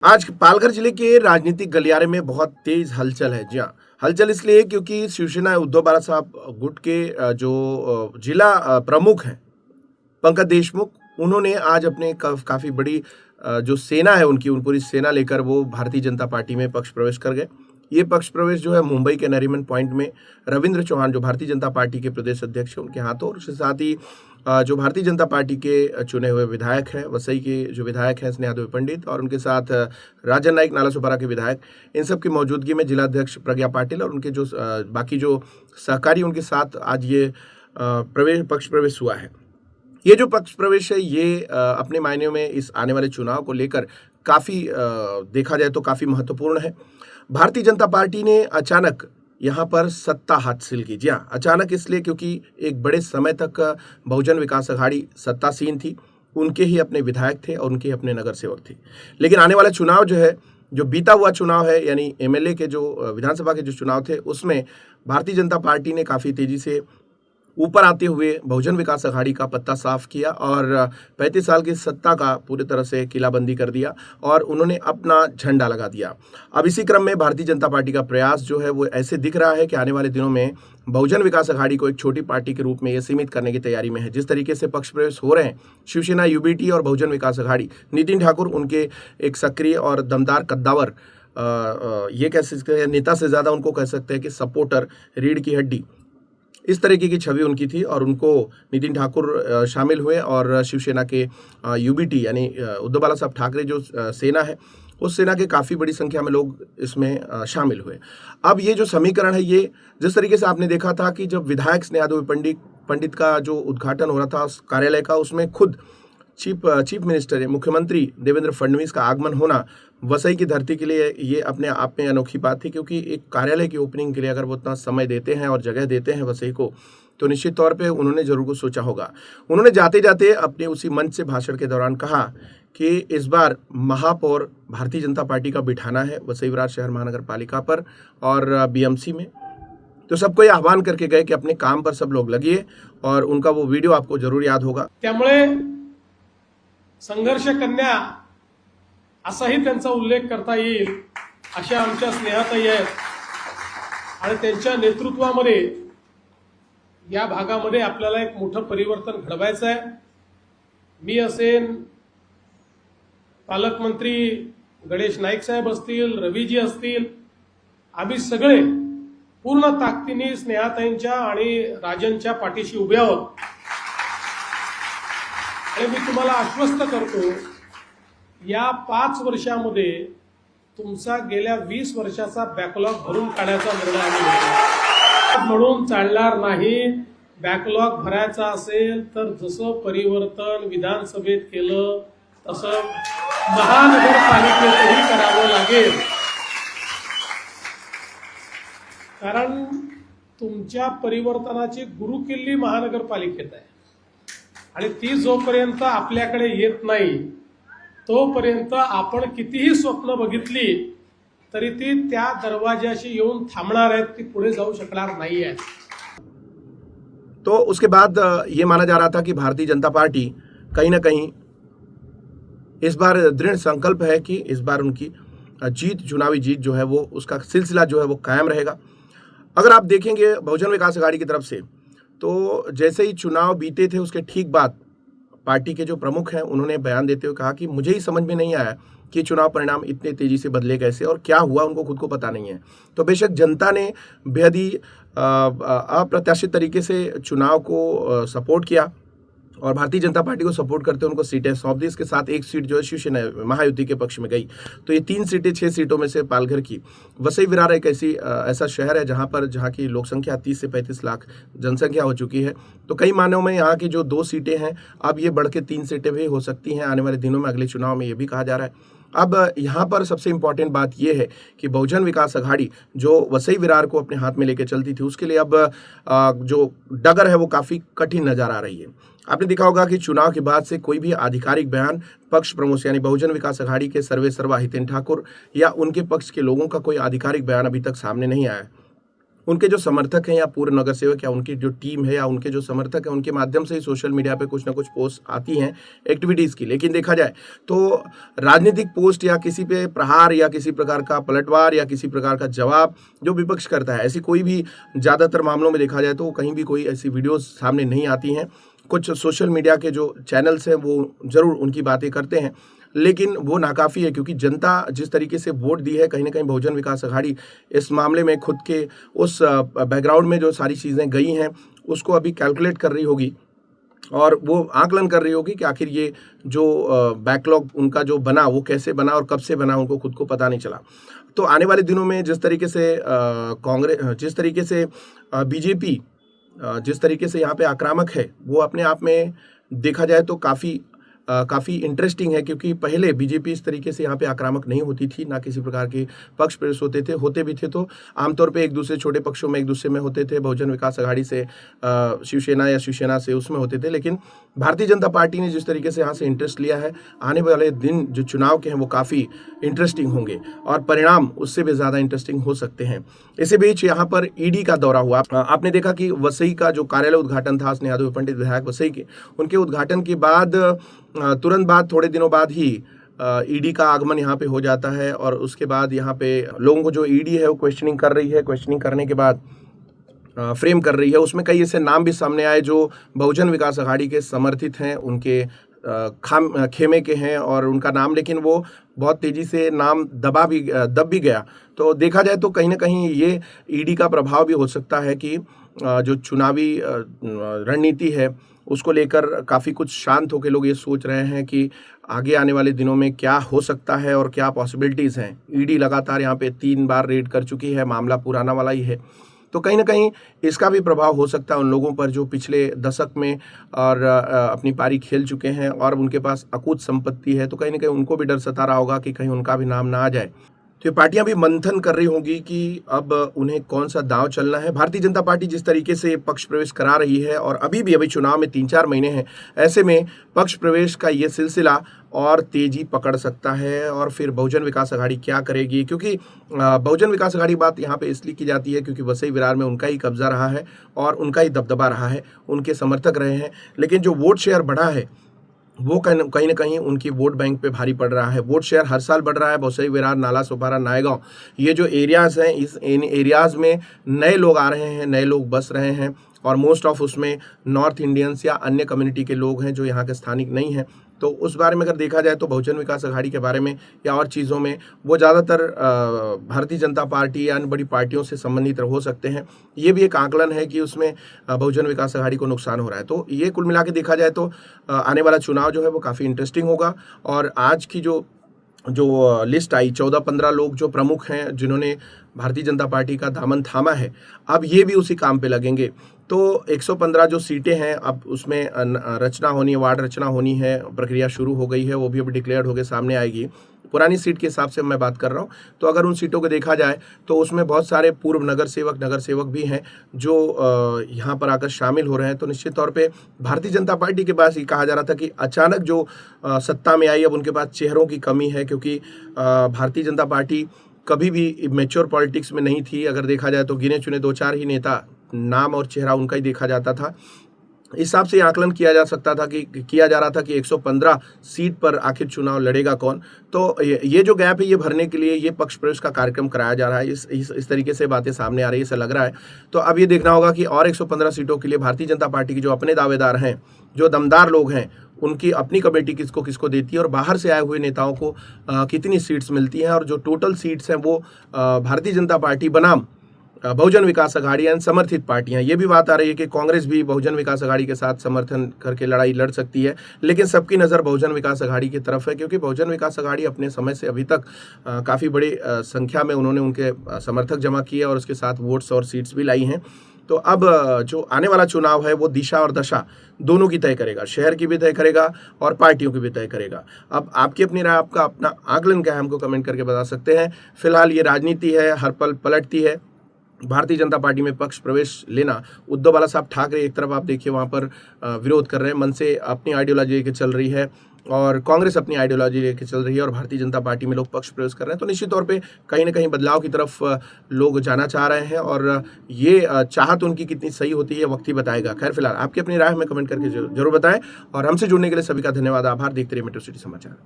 आज पालघर जिले के राजनीतिक गलियारे में बहुत तेज हलचल है। जी हाँ, हलचल इसलिए क्योंकि शिवसेना उद्धव बाला साहब गुट के जिला प्रमुख हैं पंकज देशमुख, उन्होंने आज अपने काफ़ी बड़ी जो सेना है उनकी उन पूरी सेना लेकर वो भारतीय जनता पार्टी में पक्ष प्रवेश कर गए। ये पक्ष प्रवेश जो है मुंबई के नरीमन पॉइंट में रविंद्र चौहान जो भारतीय जनता पार्टी के प्रदेश अध्यक्ष हैं उनके हाथों और उसके साथ ही जो भारतीय जनता पार्टी के चुने हुए विधायक हैं वसई के जो विधायक हैं स्नेहादेवी पंडित और उनके साथ राजन नाइक नालासोपारा के विधायक, इन सब की मौजूदगी में जिलाध्यक्ष प्रज्ञा पाटिल और उनके जो बाकी जो सहकारी उनके साथ आज ये पक्ष प्रवेश हुआ है। ये जो पक्ष प्रवेश है ये अपने मायने में इस आने वाले चुनाव को लेकर काफ़ी देखा जाए तो काफ़ी महत्वपूर्ण है। भारतीय जनता पार्टी ने अचानक यहाँ पर सत्ता हासिल की। जी हाँ, अचानक इसलिए क्योंकि एक बड़े समय तक बहुजन विकास अघाड़ी सत्तासीन थी, उनके ही अपने विधायक थे और उनके ही अपने नगर सेवक थे। लेकिन आने वाला चुनाव जो है, जो बीता हुआ चुनाव है यानी एमएलए के जो विधानसभा के जो चुनाव थे उसमें भारतीय जनता पार्टी ने काफ़ी तेज़ी से ऊपर आते हुए बहुजन विकास अघाड़ी का पत्ता साफ किया और 35 साल की सत्ता का पूरी तरह से किलाबंदी कर दिया और उन्होंने अपना झंडा लगा दिया। अब इसी क्रम में भारतीय जनता पार्टी का प्रयास जो है वो ऐसे दिख रहा है कि आने वाले दिनों में बहुजन विकास अघाड़ी को एक छोटी पार्टी के रूप में ये सीमित करने की तैयारी में है। जिस तरीके से पक्ष प्रवेश हो रहे हैं शिवसेना, यूबीटी और बहुजन विकास अघाड़ी, नितिन ठाकुर उनके एक सक्रिय और दमदार कद्दावर ये कह सकते हैं, नेता से ज़्यादा उनको कह सकते हैं कि सपोर्टर, रीढ़ की हड्डी, इस तरीके की छवि उनकी थी और उनको नितिन ठाकुर शामिल हुए और शिवसेना के यूबीटी यानी उद्धव बाला साहब ठाकरे जो सेना है उस सेना के काफ़ी बड़ी संख्या में लोग इसमें शामिल हुए। अब ये जो समीकरण है ये जिस तरीके से आपने देखा था कि जब विधायक स्नेहादेवी पंडित का जो उद्घाटन हो रहा था उस कार्यालय का, उसमें खुद चीफ मिनिस्टर मुख्यमंत्री देवेंद्र फडणवीस का आगमन होना वसई की धरती के लिए ये अपने आप में अनोखी बात थी, क्योंकि एक कार्यालय की ओपनिंग के लिए अगर वो इतना समय देते हैं और जगह देते हैं वसई को, तो निश्चित तौर पे उन्होंने जरूर कुछ सोचा होगा। उन्होंने जाते जाते अपने उसी मंच से भाषण के दौरान कहा कि इस बार महापौर भारतीय जनता पार्टी का बिठाना है वसई विरार शहर महानगर पालिका पर और बीएमसी में। तो सबको ये आह्वान करके गए कि अपने काम पर सब लोग लगिए और उनका वो वीडियो आपको जरूर याद होगा। त्यामुळे संघर्ष कन्या असाही त्यांचा उल्लेख करता येईल अशा आमच्या स्नेहाताई आहेत आणि त्यांच्या नेतृत्वामध्ये या भागामध्ये आपल्याला एक मोठं परिवर्तन घडवायचं आहे। मी असेन, पालकमंत्री गणेश नाईक साहेब असतील, रवीजी असतील, आम्ही सगळे पूर्ण ताकदीने स्नेहाताईंच्या आणि राजनच्या पाठीशी उभे आहोत। आणि मी तुम्हाला आश्वस्त करतो या 5 वर्षामध्ये तुमचा गेल्या 20 वर्षाचा बॅकलॉग भरून काढायचा निर्णय आम्ही घेतला। म्हणून चालणार नाही। बॅकलॉग भरायचा असेल तर जसं परिवर्तन विधानसभेत केलं तसं महानगरपालिकेतही करावं लागेल, कारण तुमच्या परिवर्तनाची गुरुकिल्ली महानगरपालिकेत आहे आणि ती जोपर्यंत आपल्याकडे येत नाही तोपर्यंत आपण कितीही स्वप्न बघितली तरी ती त्या दरवाजाशी येऊन थांबणार आहेत, ती पुढे जाऊ शकणार नाही आहे। तो उसके बाद ये माना जा रहा था कि भारतीय जनता पार्टी कहीं ना कहीं इस बार दृढ़ संकल्प है कि इस बार उनकी जीत, चुनावी जीत जो है वो उसका सिलसिला जो है वो कायम रहेगा। अगर आप देखेंगे बहुजन विकास अघाड़ी की तरफ से तो जैसे ही चुनाव बीते थे उसके ठीक बाद पार्टी के जो प्रमुख हैं उन्होंने बयान देते हुए कहा कि मुझे ही समझ में नहीं आया कि चुनाव परिणाम इतने तेजी से बदले कैसे और क्या हुआ, उनको खुद को पता नहीं है। तो बेशक जनता ने बेहद ही अप्रत्याशित तरीके से चुनाव को सपोर्ट किया और भारतीय जनता पार्टी को सपोर्ट करते उनको सीटें सौंप दी। इसके साथ एक सीट जो है शिवसेना महायुति के पक्ष में गई। तो ये 3 सीटें 6 सीटों में से पालघर की वसई विरार एक ऐसा शहर है जहाँ की लोक संख्या 30 से 35 लाख जनसंख्या हो चुकी है। तो कई मायनों में यहाँ की जो 2 सीटें हैं अब ये बढ़ के 3 सीटें भी हो सकती हैं आने वाले दिनों में, अगले चुनाव में, ये भी कहा जा रहा है। अब यहाँ पर सबसे इम्पॉर्टेंट बात यह है कि बहुजन विकास अघाड़ी जो वसई विरार को अपने हाथ में लेकर चलती थी उसके लिए अब जो डगर है वो काफ़ी कठिन नजर आ रही है। आपने देखा होगा कि चुनाव के बाद से कोई भी आधिकारिक बयान पक्ष प्रमुख यानी बहुजन विकास अघाड़ी के सर्वेसर्वा हितेन ठाकुर या उनके पक्ष के लोगों का कोई आधिकारिक बयान अभी तक सामने नहीं आया। उनके जो समर्थक हैं या पूर्व नगर सेवक या उनकी जो टीम है या उनके जो समर्थक हैं उनके माध्यम से ही सोशल मीडिया पे कुछ ना कुछ पोस्ट आती हैं एक्टिविटीज़ की। लेकिन देखा जाए तो राजनीतिक पोस्ट या किसी पे प्रहार या किसी प्रकार का पलटवार या किसी प्रकार का जवाब जो विपक्ष करता है, ऐसी कोई भी ज़्यादातर मामलों में देखा जाए तो कहीं भी कोई ऐसी वीडियोज़ सामने नहीं आती हैं। कुछ सोशल मीडिया के जो चैनल्स हैं वो ज़रूर उनकी बातें करते हैं, लेकिन वो नाकाफ़ी है क्योंकि जनता जिस तरीके से वोट दी है, कहीं न कहीं बहुजन विकास अघाड़ी इस मामले में खुद के उस बैकग्राउंड में जो सारी चीज़ें गई हैं, उसको अभी कैलकुलेट कर रही होगी और वो आकलन कर रही होगी कि आखिर ये जो बैकलॉग उनका जो बना, वो कैसे बना और कब से बना, उनको खुद को पता नहीं चला। तो आने वाले दिनों में जिस तरीके से बीजेपी जिस तरीके से यहाँ पे आक्रामक है, वो अपने आप में देखा जाए तो काफ़ी इंटरेस्टिंग है क्योंकि पहले बीजेपी इस तरीके से यहाँ पे आक्रामक नहीं होती थी, ना किसी प्रकार के पक्ष प्रवेश होते भी थे तो आमतौर पे एक दूसरे छोटे पक्षों में एक दूसरे में होते थे, बहुजन विकास अघाड़ी से शिवसेना या शिवसेना से उसमें होते थे। लेकिन भारतीय जनता पार्टी ने जिस तरीके से यहाँ से इंटरेस्ट लिया है, आने वाले दिन जो चुनाव के हैं वो काफ़ी इंटरेस्टिंग होंगे और परिणाम उससे भी ज़्यादा इंटरेस्टिंग हो सकते हैं। इसी बीच यहाँ पर ईडी का दौरा हुआ। आपने देखा कि वसई का जो कार्यालय उद्घाटन था स्नेहादेवी पंडित विधायक वसई के, उनके उद्घाटन के बाद तुरंत बाद थोड़े दिनों बाद ही ईडी का आगमन यहाँ पे हो जाता है और उसके बाद यहाँ पे लोगों को जो ईडी है वो क्वेश्चनिंग कर रही है। क्वेश्चनिंग करने के बाद फ्रेम कर रही है। उसमें कई ऐसे नाम भी सामने आए जो बहुजन विकास अघाड़ी के समर्थित हैं, उनके खेमे के हैं और उनका नाम, लेकिन वो बहुत तेज़ी से नाम दब भी गया। तो देखा जाए तो कहीं ना कहीं ये ईडी का प्रभाव भी हो सकता है कि जो चुनावी रणनीति है उसको लेकर काफ़ी कुछ शांत होकर लोग ये सोच रहे हैं कि आगे आने वाले दिनों में क्या हो सकता है और क्या पॉसिबिलिटीज़ हैं। ईडी लगातार यहाँ पे 3 बार रेड कर चुकी है, मामला पुराना वाला ही है, तो कहीं ना कहीं इसका भी प्रभाव हो सकता है उन लोगों पर जो पिछले दशक में और अपनी पारी खेल चुके हैं और उनके पास अकूत संपत्ति है। तो कहीं ना कहीं उनको भी डर सता रहा होगा कि कहीं उनका भी नाम ना आ जाए। तो ये पार्टियां भी मंथन कर रही होंगी कि अब उन्हें कौन सा दांव चलना है। भारतीय जनता पार्टी जिस तरीके से पक्ष प्रवेश करा रही है और अभी चुनाव में 3-4 महीने हैं, ऐसे में पक्ष प्रवेश का ये सिलसिला और तेजी पकड़ सकता है। और फिर बहुजन विकास अघाड़ी क्या करेगी, क्योंकि बहुजन विकास अघाड़ी बात यहाँ पे इसलिए की जाती है क्योंकि वसई विरार में उनका ही कब्जा रहा है और उनका ही दबदबा रहा है, उनके समर्थक रहे हैं। लेकिन जो वोट शेयर बढ़ा है वो कहीं ना कहीं उनकी वोट बैंक पे भारी पड़ रहा है। वोट शेयर हर साल बढ़ रहा है। वसई विरार, नाला सोपारा, नायगांव, ये जो एरियाज़ हैं, इन एरियाज़ में नए लोग आ रहे हैं, नए लोग बस रहे हैं और मोस्ट ऑफ उसमें नॉर्थ इंडियंस या अन्य कम्युनिटी के लोग हैं जो यहाँ के स्थानिक नहीं हैं। तो उस बारे में अगर देखा जाए तो बहुजन विकास अघाड़ी के बारे में या और चीज़ों में वो ज़्यादातर भारतीय जनता पार्टी या अन्य बड़ी पार्टियों से संबंधित हो सकते हैं। ये भी एक आकलन है कि उसमें बहुजन विकास अघाड़ी को नुकसान हो रहा है। तो ये कुल मिला के देखा जाए तो आने वाला चुनाव जो है वो काफ़ी इंटरेस्टिंग होगा। और आज की जो लिस्ट आई 14-15 लोग जो प्रमुख हैं जिन्होंने भारतीय जनता पार्टी का दामन थामा है, अब ये भी उसी काम पे लगेंगे। तो 115 जो सीटें हैं अब उसमें रचना होनी है, वार्ड रचना होनी है, प्रक्रिया शुरू हो गई है, वो भी अब डिक्लेयर होकर सामने आएगी। पुरानी सीट के हिसाब से मैं बात कर रहा हूँ। तो अगर उन सीटों को देखा जाए तो उसमें बहुत सारे पूर्व नगर सेवक भी हैं जो यहाँ पर आकर शामिल हो रहे हैं। तो निश्चित तौर पे भारतीय जनता पार्टी के पास ये कहा जा रहा था कि अचानक जो सत्ता में आई, अब उनके पास चेहरों की कमी है क्योंकि भारतीय जनता पार्टी कभी भी मैच्योर पॉलिटिक्स में नहीं थी। अगर देखा जाए तो गिने चुने 2-4 ही नेता, नाम और चेहरा उनका ही देखा जाता था। इस हिसाब से आकलन किया जा रहा था कि 115 सीट पर आखिर चुनाव लड़ेगा कौन। तो ये जो गैप है ये भरने के लिए ये पक्ष प्रवेश का कार्यक्रम कराया जा रहा है। इस तरीके से बातें सामने आ रही है, ऐसा लग रहा है। तो अब ये देखना होगा कि और 115 सीटों के लिए भारतीय जनता पार्टी के जो अपने दावेदार हैं, जो दमदार लोग हैं, उनकी अपनी कमेटी किसको किसको देती है और बाहर से आए हुए नेताओं को कितनी सीट्स मिलती हैं। और जो टोटल सीट्स हैं वो भारतीय जनता पार्टी बनाम बहुजन विकास अघाड़ी एंड समर्थित पार्टियां, ये भी बात आ रही है कि कांग्रेस भी बहुजन विकास अघाड़ी के साथ समर्थन करके लड़ाई लड़ सकती है। लेकिन सबकी नज़र बहुजन विकास अघाड़ी की तरफ है क्योंकि बहुजन विकास अघाड़ी अपने समय से अभी तक काफ़ी बड़ी संख्या में उन्होंने उनके समर्थक जमा किए और उसके साथ वोट्स और सीट्स भी लाई हैं। तो अब जो आने वाला चुनाव है वो दिशा और दशा दोनों की तय करेगा, शहर की भी तय करेगा और पार्टियों की भी तय करेगा। अब आपकी अपनी राय, आपका अपना आकलन क्या है, हमको कमेंट करके बता सकते हैं। फिलहाल ये राजनीति है, हर पल पलटती है। भारतीय जनता पार्टी में पक्ष प्रवेश लेना, उद्धव बाला साहब ठाकरे एक तरफ आप देखिए वहाँ पर विरोध कर रहे हैं, मन से अपनी आइडियोलॉजी के चल रही है। और कांग्रेस अपनी आइडियोलॉजी लेके चल रही है और भारतीय जनता पार्टी में लोग पक्ष प्रवेश कर रहे हैं, तो निश्चित तौर पे कहीं ना कहीं बदलाव की तरफ लोग जाना चाह रहे हैं और ये चाहत उनकी कितनी सही होती है वक्त ही बताएगा। खैर फिलहाल आपकी अपनी राय हमें कमेंट करके जरूर बताएं और हमसे जुड़ने के लिए सभी का धन्यवाद, आभार। देखते रहिए मेट्रो सिटी समाचार।